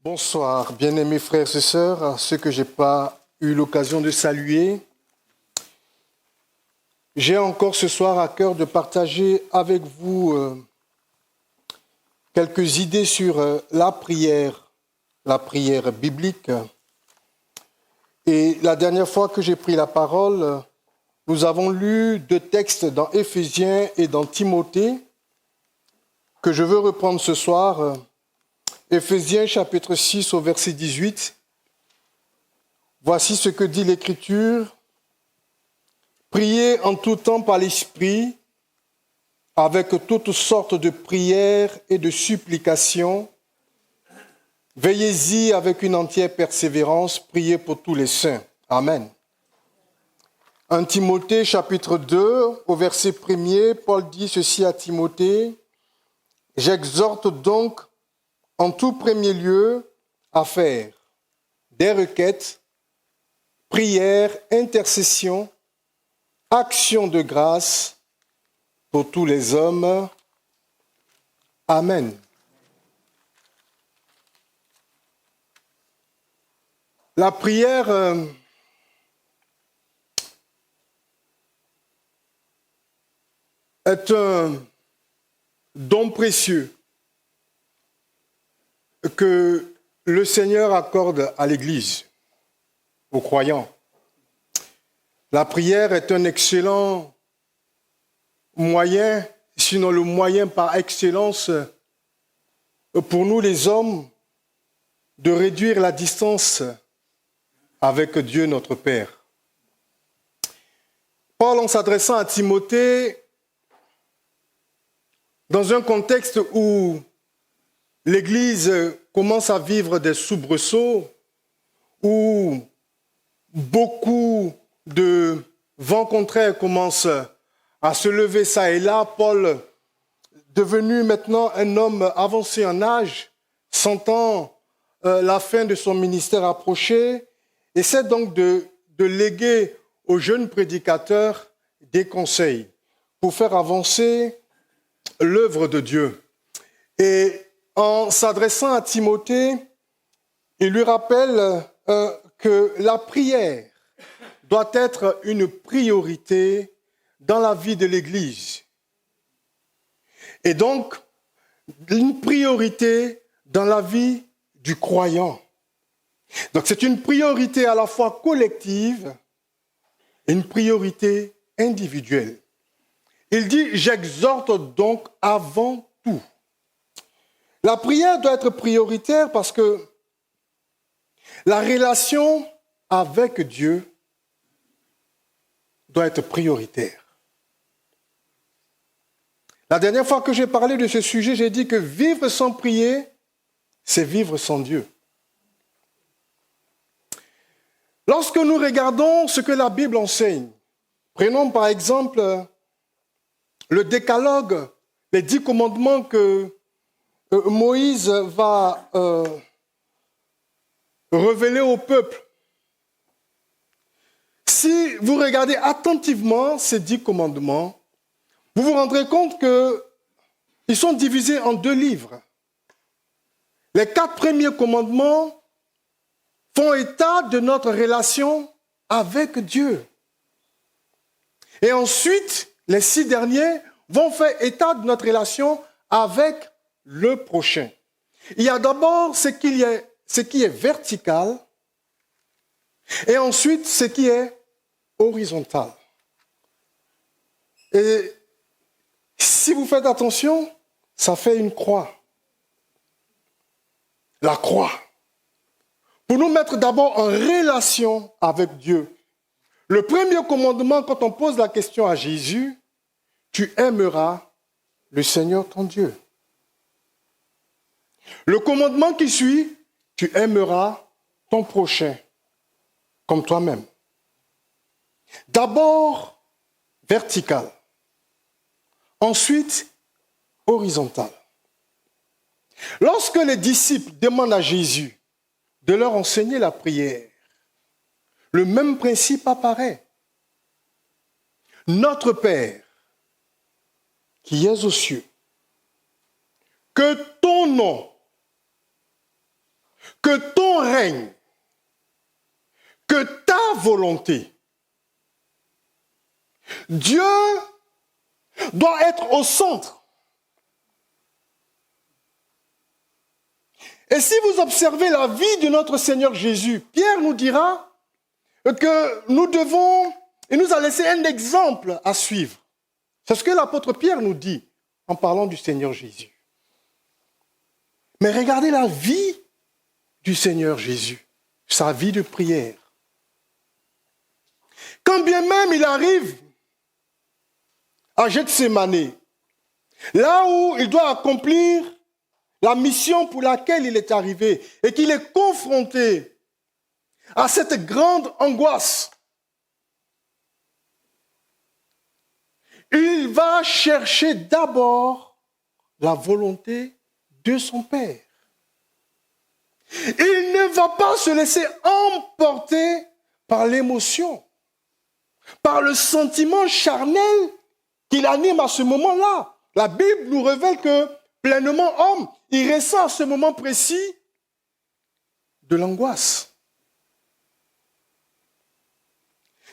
Bonsoir, bien-aimés frères et sœurs, à ceux que je n'ai pas eu l'occasion de saluer. J'ai encore ce soir à cœur de partager avec vous quelques idées sur la prière biblique. Et la dernière fois que j'ai pris la parole, nous avons lu 2 textes dans Éphésiens et dans Timothée que je veux reprendre ce soir. Éphésiens chapitre 6 au verset 18. Voici ce que dit l'Écriture. Priez en tout temps par l'Esprit, avec toutes sortes de prières et de supplications. Veillez-y avec une entière persévérance, priez pour tous les saints. Amen. 1 Timothée chapitre 2 au verset 1er, Paul dit ceci à Timothée. J'exhorte donc en tout premier lieu à faire des requêtes, prières, intercessions, actions de grâce pour tous les hommes. Amen. La prière est un don précieux que le Seigneur accorde à l'Église, aux croyants. La prière est un excellent moyen, sinon le moyen par excellence, pour nous les hommes, de réduire la distance avec Dieu notre Père. Paul, en s'adressant à Timothée, dans un contexte où l'Église commence à vivre des soubresauts, où beaucoup de vents contraires commencent à se lever ça et là, Paul, devenu maintenant un homme avancé en âge, sentant la fin de son ministère approcher, essaie donc de léguer aux jeunes prédicateurs des conseils pour faire avancer l'œuvre de Dieu. Et en s'adressant à Timothée, il lui rappelle que la prière doit être une priorité dans la vie de l'Église. Et donc, une priorité dans la vie du croyant. Donc, c'est une priorité à la fois collective et une priorité individuelle. Il dit « J'exhorte donc avant tout ». La prière doit être prioritaire parce que la relation avec Dieu doit être prioritaire. La dernière fois que j'ai parlé de ce sujet, j'ai dit que vivre sans prier, c'est vivre sans Dieu. Lorsque nous regardons ce que la Bible enseigne, prenons par exemple le décalogue, les 10 commandements que Moïse va révéler au peuple. Si vous regardez attentivement ces 10 commandements, vous vous rendrez compte qu'ils sont divisés en 2 livres. Les 4 premiers commandements font état de notre relation avec Dieu. Et ensuite, les 6 derniers vont faire état de notre relation avec le prochain. Il y a d'abord ce qui est vertical et ensuite ce qui est horizontal. Et si vous faites attention, ça fait une croix. La croix. Pour nous mettre d'abord en relation avec Dieu. Le premier commandement, quand on pose la question à Jésus, tu aimeras le Seigneur ton Dieu. Le commandement qui suit, tu aimeras ton prochain comme toi-même. D'abord, vertical. Ensuite, horizontal. Lorsque les disciples demandent à Jésus de leur enseigner la prière, le même principe apparaît. Notre Père, qui es aux cieux, que ton nom que ton règne, que ta volonté. Dieu doit être au centre. Et si vous observez la vie de notre Seigneur Jésus, Pierre nous dira que nous devons, il nous a laissé un exemple à suivre. C'est ce que l'apôtre Pierre nous dit en parlant du Seigneur Jésus. Mais regardez la vie du Seigneur Jésus, sa vie de prière. Quand bien même il arrive à Gethsémani, là où il doit accomplir la mission pour laquelle il est arrivé et qu'il est confronté à cette grande angoisse, il va chercher d'abord la volonté de son Père. Il ne va pas se laisser emporter par l'émotion, par le sentiment charnel qu'il anime à ce moment-là. La Bible nous révèle que pleinement homme, il ressent à ce moment précis de l'angoisse.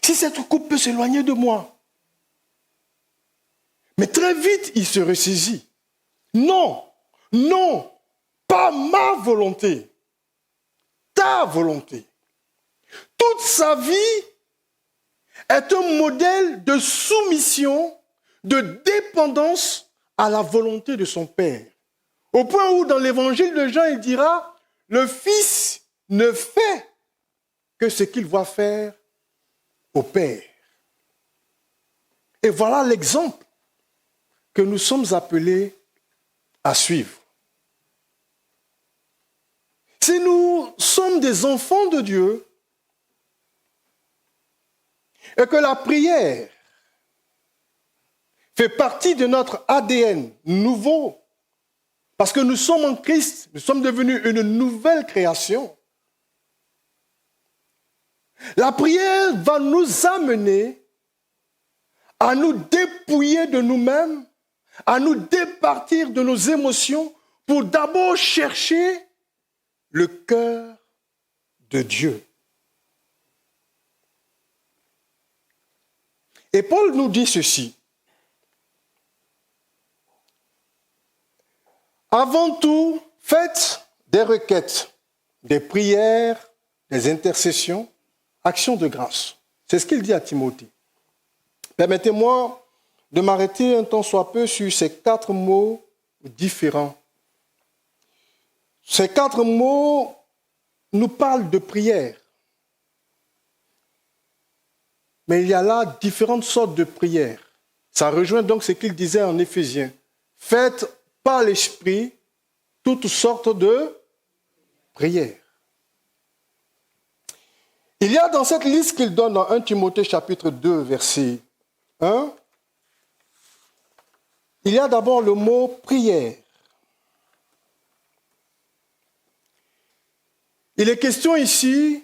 Si cette coupe peut s'éloigner de moi, mais très vite il se ressaisit. Non, non, pas ma volonté, ta volonté. Toute sa vie est un modèle de soumission, de dépendance à la volonté de son Père. Au point où dans l'évangile de Jean, il dira, le Fils ne fait que ce qu'il voit faire au Père. Et voilà l'exemple que nous sommes appelés à suivre. Si nous sommes des enfants de Dieu et que la prière fait partie de notre ADN nouveau, parce que nous sommes en Christ, nous sommes devenus une nouvelle création, la prière va nous amener à nous dépouiller de nous-mêmes, à nous départir de nos émotions pour d'abord chercher le cœur de Dieu. Et Paul nous dit ceci. Avant tout, faites des requêtes, des prières, des intercessions, actions de grâce. C'est ce qu'il dit à Timothée. Permettez-moi de m'arrêter un temps soit peu sur ces 4 mots différents. Ces 4 mots nous parlent de prière. Mais il y a là différentes sortes de prières. Ça rejoint donc ce qu'il disait en Éphésiens. Faites par l'Esprit toutes sortes de prières. Il y a dans cette liste qu'il donne dans 1 Timothée chapitre 2, verset 1, il y a d'abord le mot prière. Il est question ici,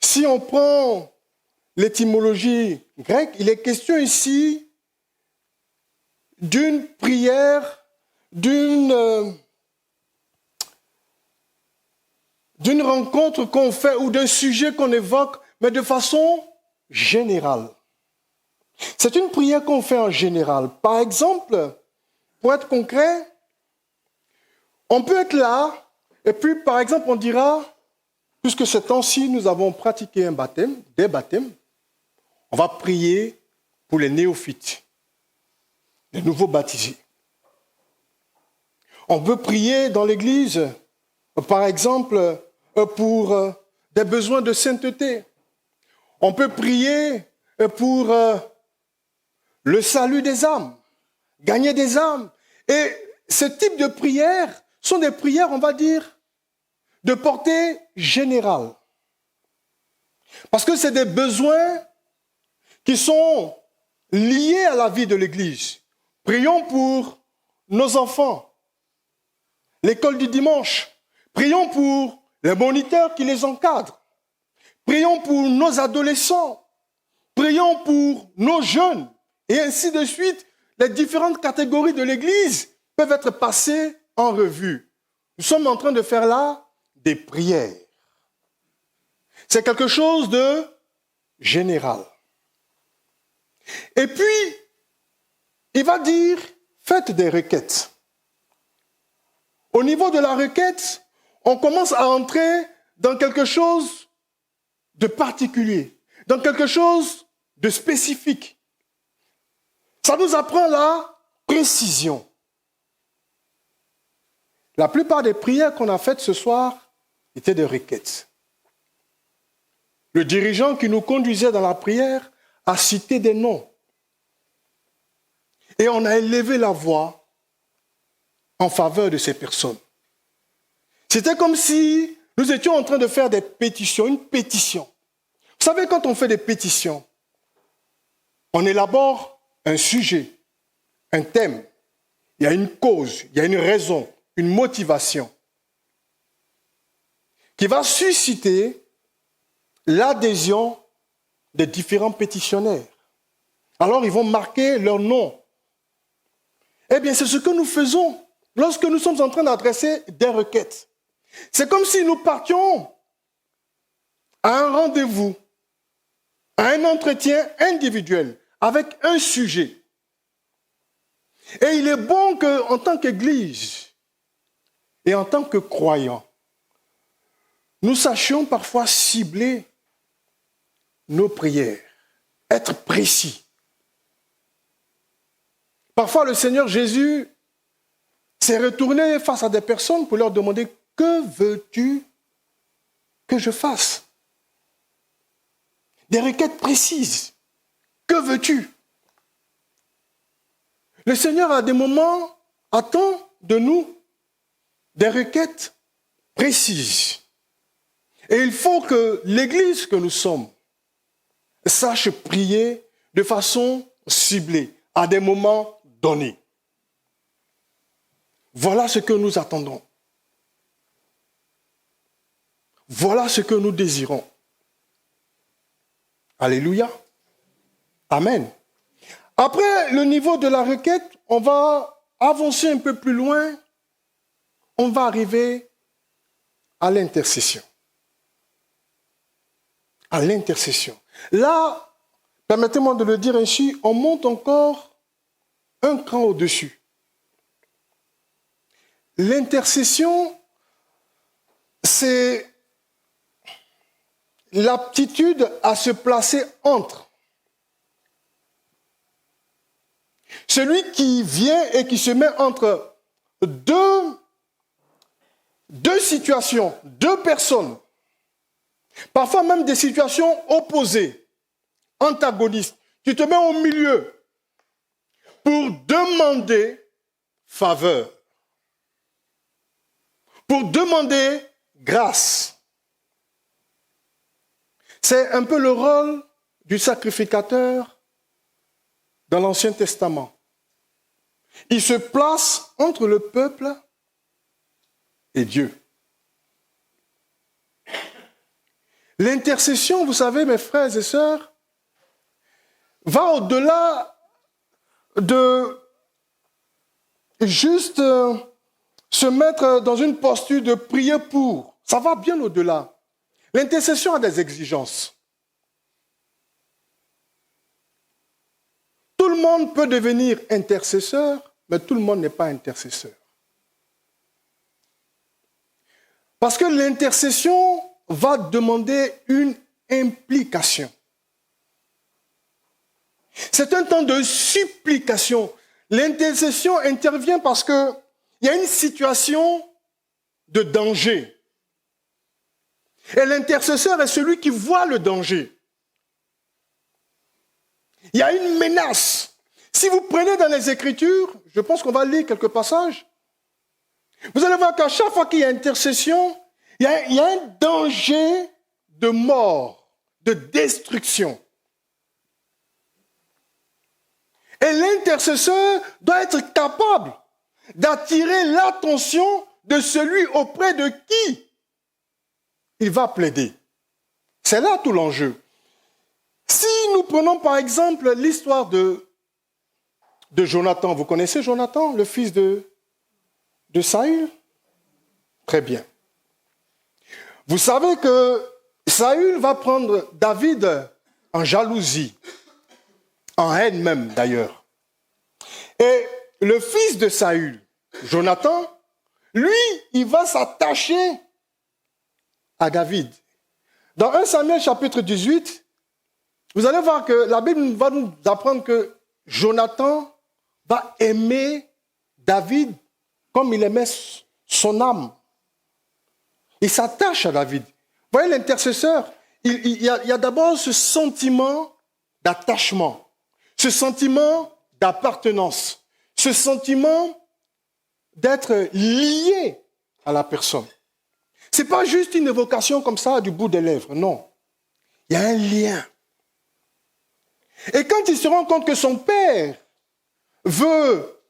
si on prend l'étymologie grecque, il est question ici d'une prière, d'une rencontre qu'on fait ou d'un sujet qu'on évoque, mais de façon générale. C'est une prière qu'on fait en général. Par exemple, pour être concret, on peut être là, et puis par exemple on dira, puisque ces temps-ci nous avons pratiqué un baptême, des baptêmes, on va prier pour les néophytes, les nouveaux baptisés. On peut prier dans l'église, par exemple, pour des besoins de sainteté. On peut prier pour le salut des âmes, gagner des âmes. Et ce type de prières sont des prières, on va dire, de portée générale. Parce que c'est des besoins qui sont liés à la vie de l'Église. Prions pour nos enfants, l'école du dimanche. Prions pour les moniteurs qui les encadrent. Prions pour nos adolescents. Prions pour nos jeunes. Et ainsi de suite, les différentes catégories de l'Église peuvent être passées en revue. Nous sommes en train de faire là des prières. C'est quelque chose de général. Et puis, il va dire, faites des requêtes. Au niveau de la requête, on commence à entrer dans quelque chose de particulier, dans quelque chose de spécifique. Ça nous apprend la précision. La plupart des prières qu'on a faites ce soir étaient des requêtes. Le dirigeant qui nous conduisait dans la prière a cité des noms. Et on a élevé la voix en faveur de ces personnes. C'était comme si nous étions en train de faire des pétitions, une pétition. Vous savez, quand on fait des pétitions, on élabore un sujet, un thème. Il y a une cause, il y a une raison, une motivation qui va susciter l'adhésion des différents pétitionnaires. Alors, ils vont marquer leur nom. Eh bien, c'est ce que nous faisons lorsque nous sommes en train d'adresser des requêtes. C'est comme si nous partions à un rendez-vous, à un entretien individuel avec un sujet. Et il est bon qu'en tant qu'Église et en tant que croyants, nous sachions parfois cibler nos prières, être précis. Parfois, le Seigneur Jésus s'est retourné face à des personnes pour leur demander « Que veux-tu que je fasse ?» Des requêtes précises. Que veux-tu? Le Seigneur, à des moments, attend de nous des requêtes précises. Et il faut que l'Église que nous sommes sache prier de façon ciblée, à des moments donnés. Voilà ce que nous attendons. Voilà ce que nous désirons. Alléluia. Amen. Après le niveau de la requête, on va avancer un peu plus loin. On va arriver à l'intercession. À l'intercession. Là, permettez-moi de le dire ainsi, on monte encore un cran au-dessus. L'intercession, c'est l'aptitude à se placer entre. Celui qui vient et qui se met entre deux situations, deux personnes, parfois même des situations opposées, antagonistes. Tu te mets au milieu pour demander faveur, pour demander grâce. C'est un peu le rôle du sacrificateur dans l'Ancien Testament. Il se place entre le peuple et Dieu. L'intercession, vous savez, mes frères et sœurs, va au-delà de juste se mettre dans une posture de prier pour. Ça va bien au-delà. L'intercession a des exigences. Tout le monde peut devenir intercesseur, mais tout le monde n'est pas intercesseur. Parce que l'intercession va demander une implication. C'est un temps de supplication. L'intercession intervient parce qu'il y a une situation de danger. Et l'intercesseur est celui qui voit le danger. Il y a une menace. Si vous prenez dans les Écritures, je pense qu'on va lire quelques passages, vous allez voir qu'à chaque fois qu'il y a intercession, il y a un danger de mort, de destruction. Et l'intercesseur doit être capable d'attirer l'attention de celui auprès de qui il va plaider. C'est là tout l'enjeu. Si nous prenons par exemple l'histoire de Jonathan, vous connaissez Jonathan, le fils de Saül? Très bien. Vous savez que Saül va prendre David en jalousie, en haine même d'ailleurs. Et le fils de Saül, Jonathan, lui, il va s'attacher à David. Dans 1 Samuel chapitre 18, vous allez voir que la Bible va nous apprendre que Jonathan va aimer David comme il aimait son âme. Il s'attache à David. Vous voyez, l'intercesseur, il y a d'abord ce sentiment d'attachement, ce sentiment d'appartenance, ce sentiment d'être lié à la personne. Ce n'est pas juste une évocation comme ça du bout des lèvres, non. Il y a un lien. Et quand il se rend compte que son père veut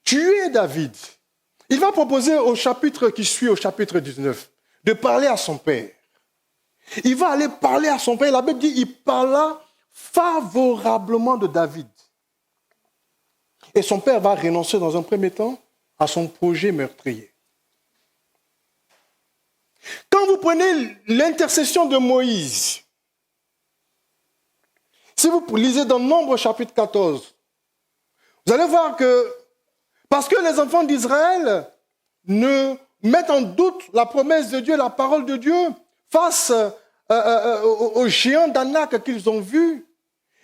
tuer David, il va proposer au chapitre qui suit, au chapitre 19, de parler à son père. Il va aller parler à son père. La Bible dit qu'il parla favorablement de David. Et son père va renoncer dans un premier temps à son projet meurtrier. Quand vous prenez l'intercession de Moïse, si vous lisez dans Nombre chapitre 14, vous allez voir que parce que les enfants d'Israël ne mettent en doute la promesse de Dieu, la parole de Dieu, face aux géants d'Anak qu'ils ont vus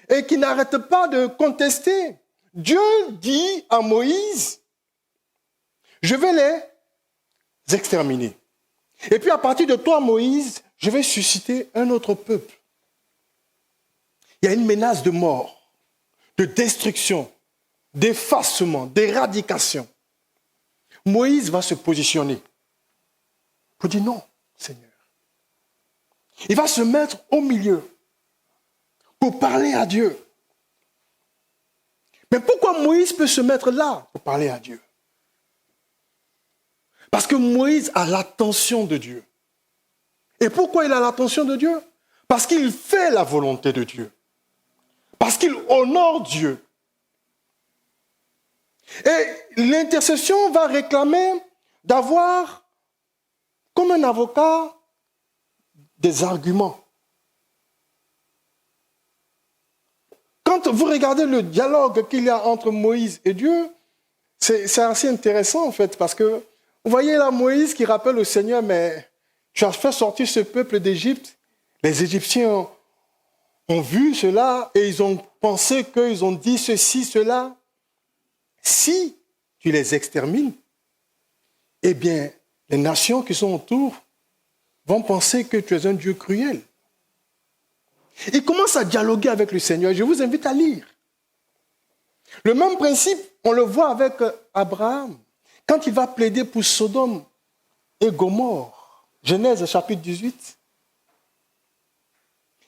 et qui n'arrêtent pas de contester, Dieu dit à Moïse, je vais les exterminer. Et puis à partir de toi, Moïse, je vais susciter un autre peuple. Il y a une menace de mort, de destruction, d'effacement, d'éradication. Moïse va se positionner pour dire non, Seigneur. Il va se mettre au milieu pour parler à Dieu. Mais pourquoi Moïse peut se mettre là pour parler à Dieu? Parce que Moïse a l'attention de Dieu. Et pourquoi il a l'attention de Dieu? Parce qu'il fait la volonté de Dieu. Parce qu'il honore Dieu. Et l'intercession va réclamer d'avoir, comme un avocat, des arguments. Quand vous regardez le dialogue qu'il y a entre Moïse et Dieu, c'est assez intéressant en fait, parce que vous voyez là Moïse qui rappelle au Seigneur, mais tu as fait sortir ce peuple d'Égypte, les Égyptiens ont vu cela et ils ont pensé qu'ils ont dit ceci, cela. Si tu les extermines, eh bien, les nations qui sont autour vont penser que tu es un Dieu cruel. Il commence à dialoguer avec le Seigneur. Je vous invite à lire. Le même principe, on le voit avec Abraham, quand il va plaider pour Sodome et Gomorrhe. Genèse chapitre 18.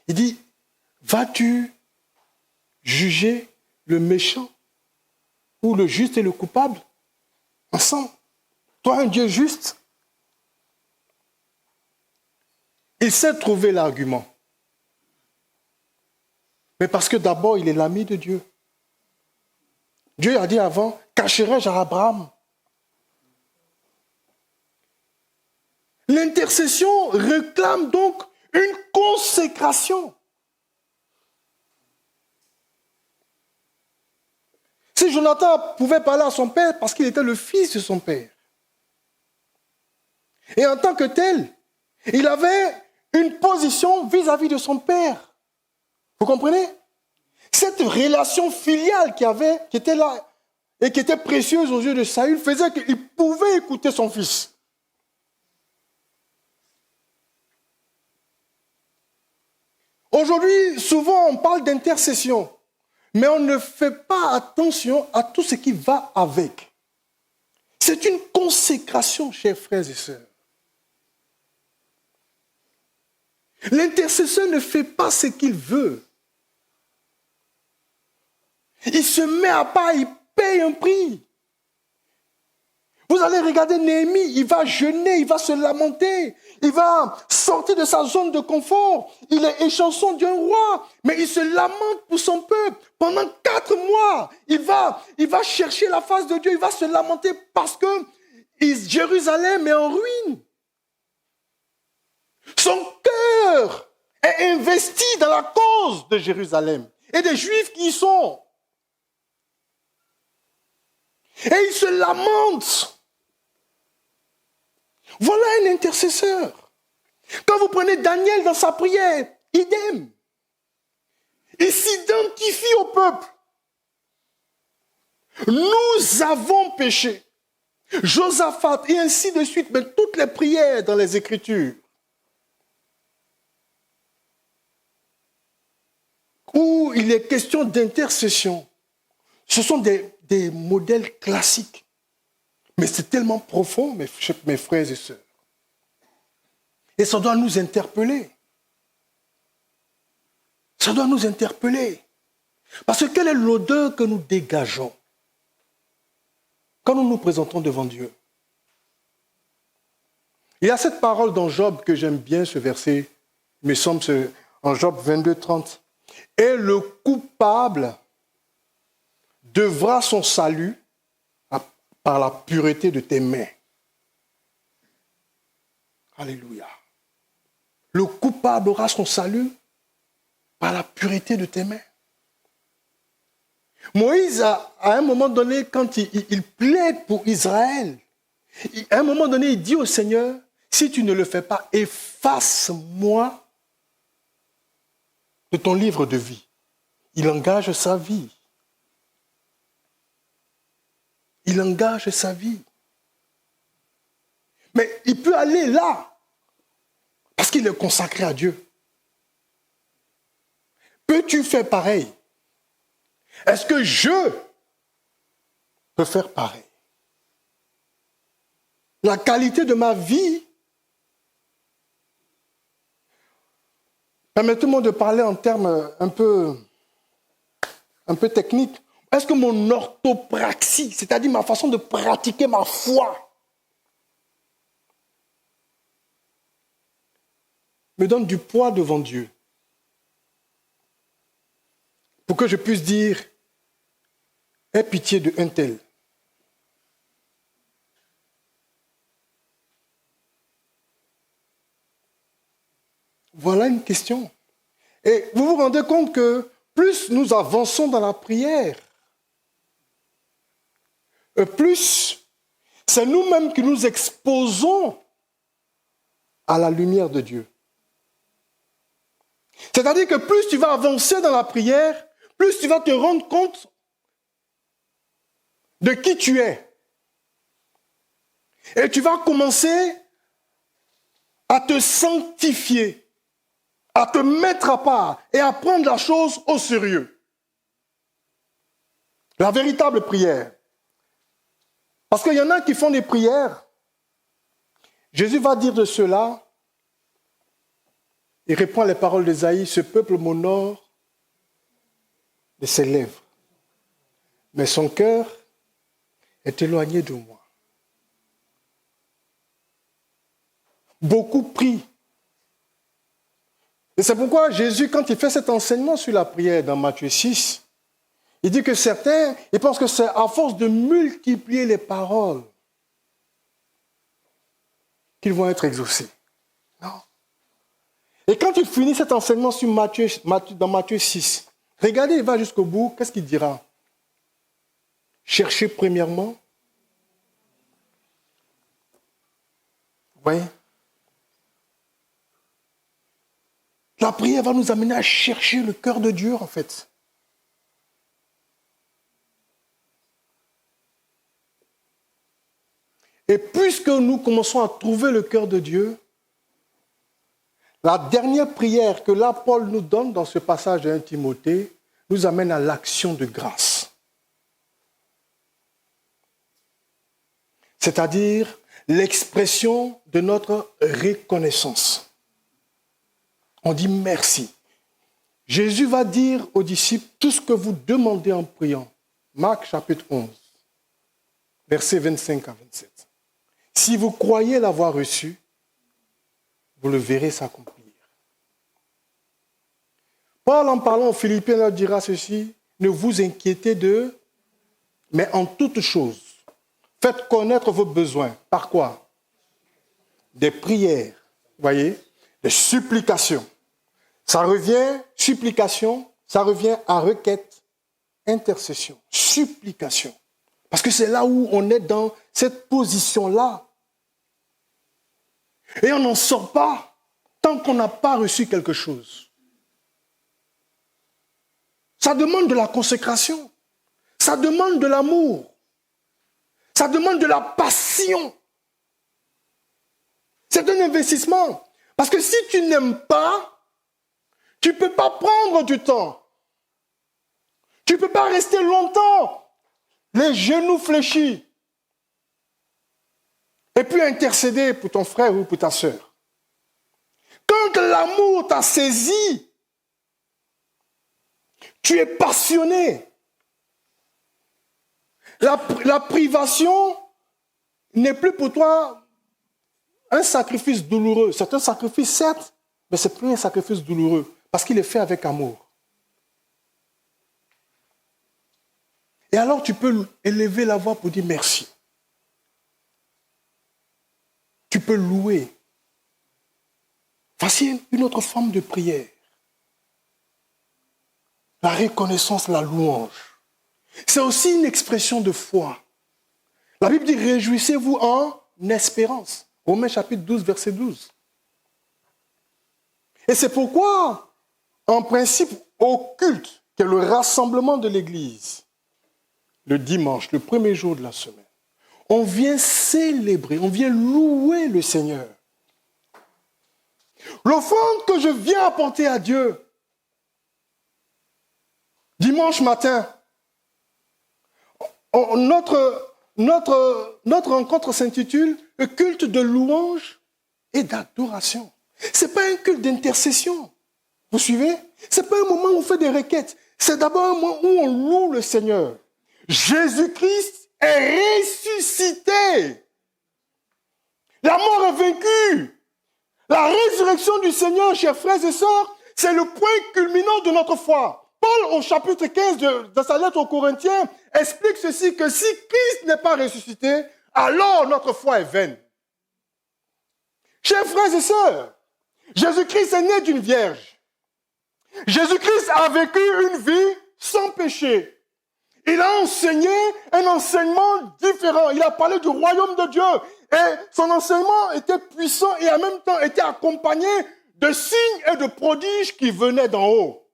Il dit, vas-tu juger le méchant ou le juste et le coupable ensemble? Toi, un Dieu juste. Il sait trouver l'argument. Mais parce que d'abord, il est l'ami de Dieu. Dieu a dit avant, cacherai-je à Abraham? L'intercession réclame donc une consécration. Si Jonathan pouvait parler à son père, parce qu'il était le fils de son père. Et en tant que tel, il avait une position vis-à-vis de son père. Vous comprenez? Cette relation filiale qui était là et qui était précieuse aux yeux de Saül faisait qu'il pouvait écouter son fils. Aujourd'hui, souvent on parle d'intercession, mais on ne fait pas attention à tout ce qui va avec. C'est une consécration, chers frères et sœurs. L'intercesseur ne fait pas ce qu'il veut. Il se met à part, il paye un prix. Vous allez regarder Néhémie, il va jeûner, il va se lamenter, il va sortir de sa zone de confort. Il est échanson d'un roi, mais il se lamente pour son peuple. Pendant 4 mois, il va chercher la face de Dieu, il va se lamenter parce que Jérusalem est en ruine. Son cœur est investi dans la cause de Jérusalem et des Juifs qui y sont. Et il se lamente. Voilà un intercesseur. Quand vous prenez Daniel dans sa prière, idem. Il s'identifie au peuple. Nous avons péché. Josaphat, et ainsi de suite, mais toutes les prières dans les Écritures, où il est question d'intercession, ce sont des modèles classiques. Mais c'est tellement profond, mes frères et sœurs. Et ça doit nous interpeller. Ça doit nous interpeller. Parce que quelle est l'odeur que nous dégageons quand nous nous présentons devant Dieu? Il y a cette parole dans Job que j'aime bien, ce verset, il me semble, en Job 22, 30. Et le coupable devra son salut par la pureté de tes mains. Alléluia. Le coupable aura son salut par la pureté de tes mains. Moïse, à un moment donné, quand il plaide pour Israël, à un moment donné, il dit au Seigneur, si tu ne le fais pas, efface-moi de ton livre de vie. Il engage sa vie. Il engage sa vie. Mais il peut aller là, parce qu'il est consacré à Dieu. Peux-tu faire pareil? Est-ce que je peux faire pareil? La qualité de ma vie, permettez-moi de parler en termes un peu techniques. Est-ce que mon orthopraxie, c'est-à-dire ma façon de pratiquer ma foi, me donne du poids devant Dieu pour que je puisse dire, aie pitié de un tel. Voilà une question. Et vous vous rendez compte que plus nous avançons dans la prière, plus c'est nous-mêmes qui nous exposons à la lumière de Dieu. C'est-à-dire que plus tu vas avancer dans la prière, plus tu vas te rendre compte de qui tu es. Et tu vas commencer à te sanctifier, à te mettre à part et à prendre la chose au sérieux. La véritable prière. Parce qu'il y en a qui font des prières. Jésus va dire de cela, il répond à les paroles d'Ésaïe, ce peuple m'honore de ses lèvres, mais son cœur est éloigné de moi. Beaucoup prient. Et c'est pourquoi Jésus, quand il fait cet enseignement sur la prière dans Matthieu 6, il dit que certains, ils pensent que c'est à force de multiplier les paroles qu'ils vont être exaucés. Non. Et quand il finit cet enseignement sur dans Matthieu 6, regardez, il va jusqu'au bout, qu'est-ce qu'il dira? Cherchez premièrement. Vous voyez? La prière va nous amener à chercher le cœur de Dieu, en fait. Et puisque nous commençons à trouver le cœur de Dieu, la dernière prière que là Paul nous donne dans ce passage de 1 Timothée nous amène à l'action de grâce. C'est-à-dire l'expression de notre reconnaissance. On dit merci. Jésus va dire aux disciples tout ce que vous demandez en priant. Marc chapitre 11, versets 25 à 27. Si vous croyez l'avoir reçu, vous le verrez s'accomplir. Paul, en parlant aux Philippiens, leur dira ceci, ne vous inquiétez d'eux, mais en toutes choses, faites connaître vos besoins. Par quoi? Des prières, voyez, de supplication. Ça revient, supplication, ça revient à requête, intercession, supplication. Parce que c'est là où on est dans cette position-là. Et on n'en sort pas tant qu'on n'a pas reçu quelque chose. Ça demande de la consécration. Ça demande de l'amour. Ça demande de la passion. C'est un investissement. Parce que si tu n'aimes pas, tu ne peux pas prendre du temps. Tu ne peux pas rester longtemps, les genoux fléchis. Et puis intercéder pour ton frère ou pour ta sœur. Quand l'amour t'a saisi, tu es passionné. La privation n'est plus pour toi un sacrifice douloureux. C'est un sacrifice, certes, mais ce n'est plus un sacrifice douloureux, parce qu'il est fait avec amour. Et alors tu peux élever la voix pour dire merci. Tu peux louer. Voici une autre forme de prière. La reconnaissance, la louange. C'est aussi une expression de foi. La Bible dit « Réjouissez-vous en espérance ». Romains chapitre 12, verset 12. Et c'est pourquoi, en principe, au culte, qui est le rassemblement de l'Église, le dimanche, le premier jour de la semaine, on vient célébrer, on vient louer le Seigneur. L'offrande que je viens apporter à Dieu, dimanche matin, notre rencontre s'intitule « Le culte de louange et d'adoration ». Ce n'est pas un culte d'intercession. Vous suivez? Ce n'est pas un moment où on fait des requêtes. C'est d'abord un moment où on loue le Seigneur. Jésus-Christ est ressuscité. La mort est vaincue. La résurrection du Seigneur, chers frères et sœurs, c'est le point culminant de notre foi. Paul, au chapitre 15 de sa lettre aux Corinthiens, explique ceci, que si Christ n'est pas ressuscité, alors notre foi est vaine. Chers frères et sœurs, Jésus-Christ est né d'une vierge. Jésus-Christ a vécu une vie sans péché. Il a enseigné un enseignement différent. Il a parlé du royaume de Dieu. Et son enseignement était puissant et en même temps était accompagné de signes et de prodiges qui venaient d'en haut.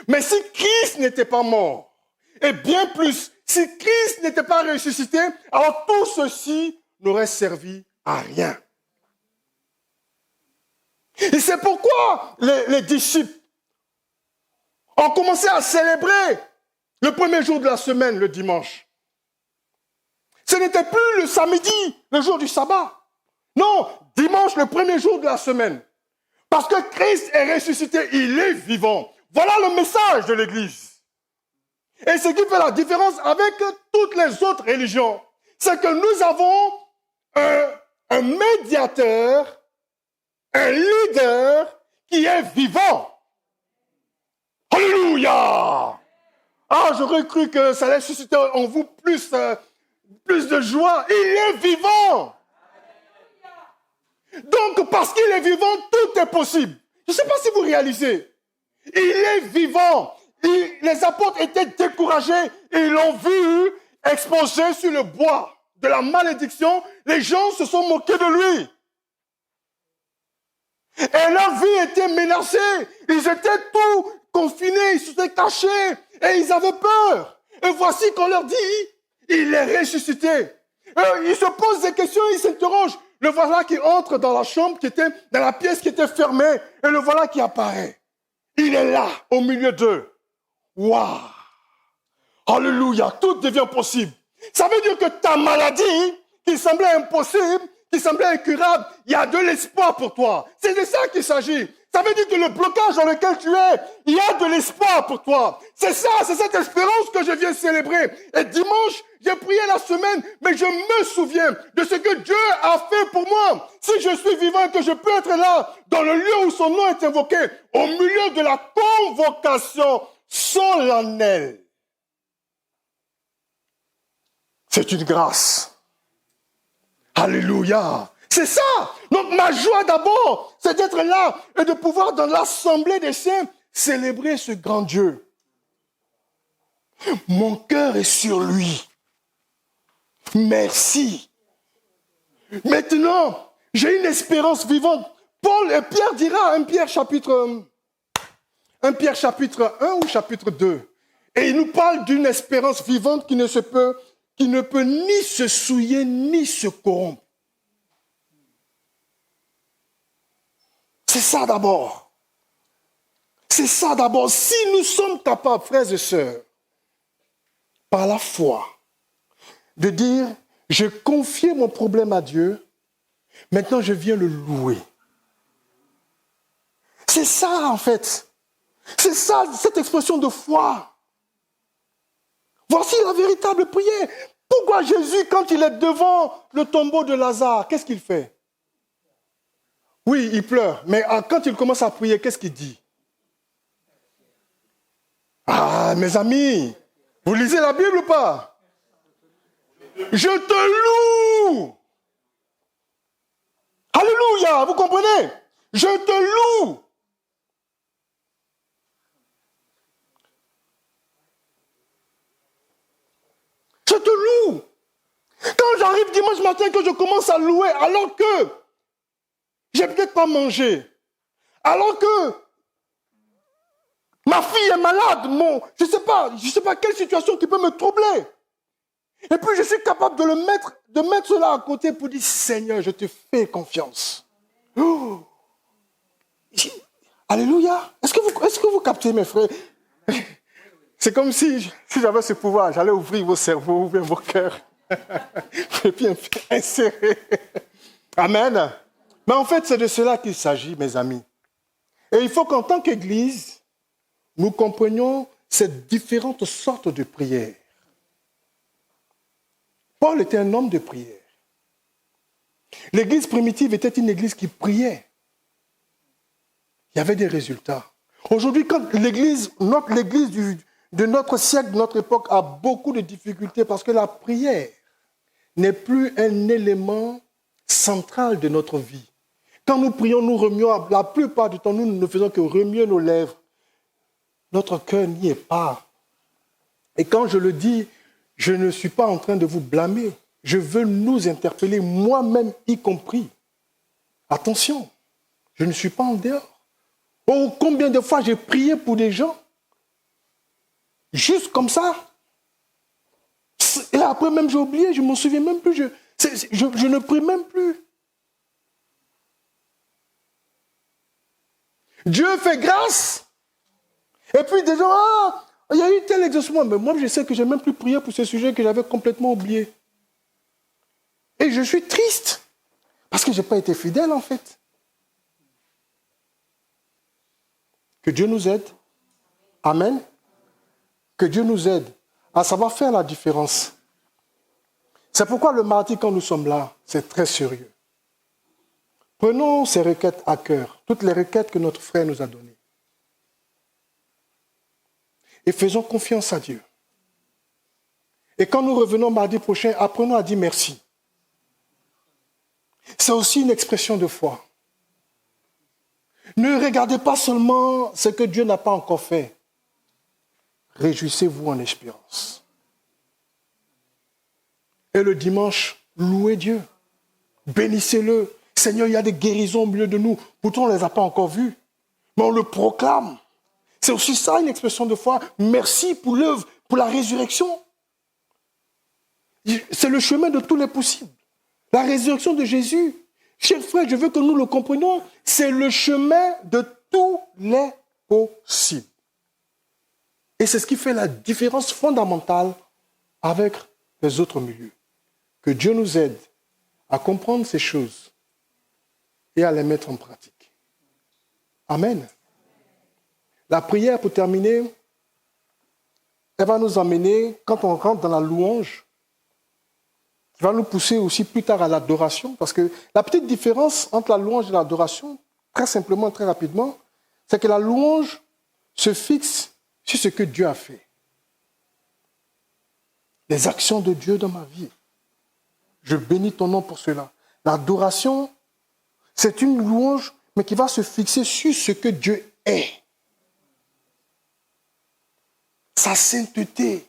Mais si Christ n'était pas mort, et bien plus, si Christ n'était pas ressuscité, alors tout ceci n'aurait servi à rien. Et c'est pourquoi les disciples ont commencé à célébrer le premier jour de la semaine, le dimanche. Ce n'était plus le samedi, le jour du sabbat. Non, dimanche, le premier jour de la semaine. Parce que Christ est ressuscité, il est vivant. Voilà le message de l'Église. Et ce qui fait la différence avec toutes les autres religions, c'est que nous avons un médiateur, un leader qui est vivant. Alléluia! Ah, j'aurais cru que ça allait susciter en vous plus de joie. Il est vivant. Donc, parce qu'il est vivant, tout est possible. Je ne sais pas si vous réalisez. Il est vivant. Les apôtres étaient découragés et ils l'ont vu exposé sur le bois de la malédiction. Les gens se sont moqués de lui. Et leur vie était menacée. Ils étaient tous confinés, ils s'étaient cachés et ils avaient peur. Et voici qu'on leur dit, il est ressuscité. Ils se posent des questions, ils s'interrogent. Le voilà qui entre dans la chambre qui était, dans la pièce qui était fermée, et le voilà qui apparaît. Il est là, au milieu d'eux. Waouh! Alléluia, tout devient possible. Ça veut dire que ta maladie, qui semblait impossible, qui semblait incurable, il y a de l'espoir pour toi. C'est de ça qu'il s'agit. Ça veut dire que le blocage dans lequel tu es, il y a de l'espoir pour toi. C'est ça, c'est cette espérance que je viens célébrer. Et dimanche, j'ai prié la semaine, mais je me souviens de ce que Dieu a fait pour moi. Si je suis vivant, que je peux être là, dans le lieu où son nom est invoqué, au milieu de la convocation solennelle. C'est une grâce. Alléluia. C'est ça. Donc ma joie d'abord, c'est d'être là et de pouvoir dans l'assemblée des saints célébrer ce grand Dieu. Mon cœur est sur lui. Merci. Maintenant, j'ai une espérance vivante. Pierre dira, 1 Pierre chapitre 1 ou chapitre 2. Et il nous parle d'une espérance vivante qui ne peut ni se souiller ni se corrompre. C'est ça d'abord. C'est ça d'abord. Si nous sommes capables, frères et sœurs, par la foi, de dire, j'ai confié mon problème à Dieu, maintenant je viens le louer. C'est ça en fait. C'est ça, cette expression de foi. Voici la véritable prière. Pourquoi Jésus, quand il est devant le tombeau de Lazare, qu'est-ce qu'il fait? Oui, il pleure. Mais quand il commence à prier, qu'est-ce qu'il dit? Ah, mes amis, vous lisez la Bible ou pas? Je te loue. Alléluia, vous comprenez? Je te loue. Je te loue. Quand j'arrive dimanche matin, que je commence à louer, alors que j'ai peut-être pas mangé, alors que ma fille est malade, je sais pas quelle situation qui peut me troubler. Et puis je suis capable de mettre cela à côté pour dire, Seigneur, je te fais confiance. Oh. Alléluia. Est-ce que vous captez, mes frères? C'est comme si j'avais ce pouvoir, j'allais ouvrir vos cerveaux, ouvrir vos cœurs, et puis insérer. Amen. Mais en fait, c'est de cela qu'il s'agit, mes amis. Et il faut qu'en tant qu'Église, nous comprenions ces différentes sortes de prières. Paul était un homme de prière. L'Église primitive était une Église qui priait. Il y avait des résultats. Aujourd'hui, quand l'Église de notre siècle, de notre époque, a beaucoup de difficultés parce que la prière n'est plus un élément central de notre vie. Quand nous prions, nous remuons, la plupart du temps, nous ne faisons que remuer nos lèvres. Notre cœur n'y est pas. Et quand je le dis, je ne suis pas en train de vous blâmer. Je veux nous interpeller, moi-même y compris. Attention, je ne suis pas en dehors. Oh, combien de fois j'ai prié pour des gens, juste comme ça. Et après même j'ai oublié, je ne m'en souviens même plus. Je ne prie même plus. Dieu fait grâce. Et puis des gens, il y a eu tel exaucement. Mais moi, je sais que je n'ai même plus prié pour ce sujet que j'avais complètement oublié. Et je suis triste. Parce que je n'ai pas été fidèle, en fait. Que Dieu nous aide. Amen. Que Dieu nous aide à savoir faire la différence. C'est pourquoi le mardi, quand nous sommes là, c'est très sérieux. Prenons ces requêtes à cœur, toutes les requêtes que notre frère nous a données. Et faisons confiance à Dieu. Et quand nous revenons mardi prochain, apprenons à dire merci. C'est aussi une expression de foi. Ne regardez pas seulement ce que Dieu n'a pas encore fait. Réjouissez-vous en espérance. Et le dimanche, louez Dieu. Bénissez-le. Seigneur, il y a des guérisons au milieu de nous. Pourtant, on ne les a pas encore vues. Mais on le proclame. C'est aussi ça une expression de foi. Merci pour l'œuvre, pour la résurrection. C'est le chemin de tous les possibles. La résurrection de Jésus. Chers frères, je veux que nous le comprenions. C'est le chemin de tous les possibles. Et c'est ce qui fait la différence fondamentale avec les autres milieux. Que Dieu nous aide à comprendre ces choses et à les mettre en pratique. Amen. La prière, pour terminer, elle va nous emmener, quand on rentre dans la louange, qui va nous pousser aussi plus tard à l'adoration, parce que la petite différence entre la louange et l'adoration, très simplement, très rapidement, c'est que la louange se fixe sur ce que Dieu a fait. Les actions de Dieu dans ma vie. Je bénis ton nom pour cela. L'adoration, c'est une louange, mais qui va se fixer sur ce que Dieu est. Sa sainteté,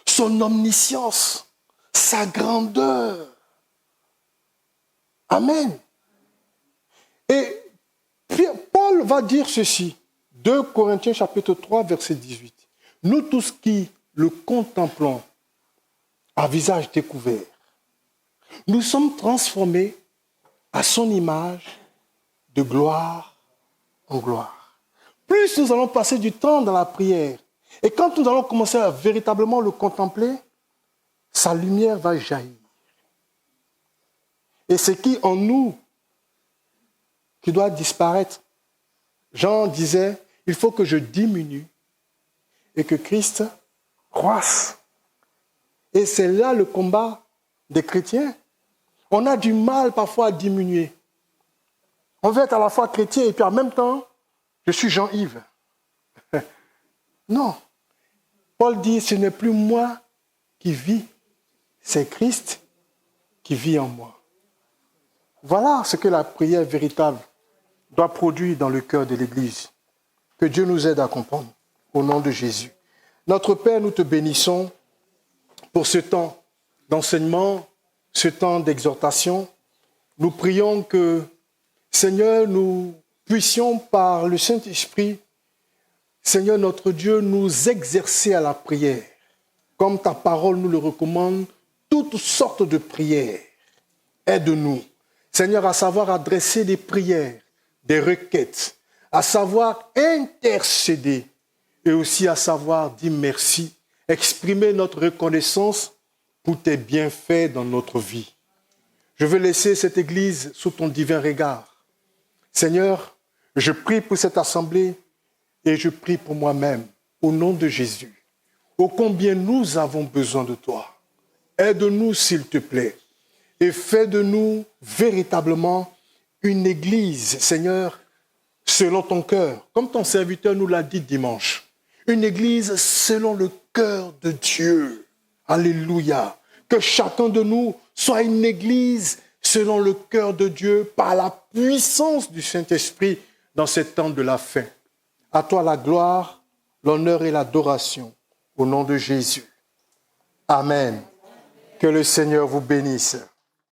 son omniscience, sa grandeur. Amen. Et Paul va dire ceci, 2 Corinthiens chapitre 3, verset 18. Nous tous qui le contemplons à visage découvert, nous sommes transformés à son image de gloire en gloire. Plus nous allons passer du temps dans la prière, et quand nous allons commencer à véritablement le contempler, sa lumière va jaillir. Et ce qui en nous, qui doit disparaître, Jean disait, il faut que je diminue et que Christ croisse. Et c'est là le combat des chrétiens. On a du mal parfois à diminuer. On veut être à la fois chrétien et puis en même temps, je suis Jean-Yves. Non. Paul dit, ce n'est plus moi qui vis, c'est Christ qui vit en moi. Voilà ce que la prière véritable doit produire dans le cœur de l'Église. Que Dieu nous aide à comprendre. Au nom de Jésus. Notre Père, nous te bénissons pour ce temps d'enseignement, ce temps d'exhortation. Nous prions que, Seigneur, nous puissions par le Saint-Esprit, Seigneur notre Dieu, nous exercer à la prière. Comme ta parole nous le recommande, toutes sortes de prières. Aide-nous, Seigneur, à savoir adresser des prières, des requêtes, à savoir intercéder et aussi à savoir dire merci, exprimer notre reconnaissance pour tes bienfaits dans notre vie. Je veux laisser cette Église sous ton divin regard. Seigneur, je prie pour cette assemblée et je prie pour moi-même, au nom de Jésus. Ô combien nous avons besoin de toi. Aide-nous, s'il te plaît, et fais de nous véritablement une Église, Seigneur, selon ton cœur, comme ton serviteur nous l'a dit dimanche. Une Église selon le cœur de Dieu. Alléluia. Que chacun de nous soit une Église selon le cœur de Dieu par la puissance du Saint-Esprit dans ces temps de la fin. À toi la gloire, l'honneur et l'adoration. Au nom de Jésus. Amen. Que le Seigneur vous bénisse.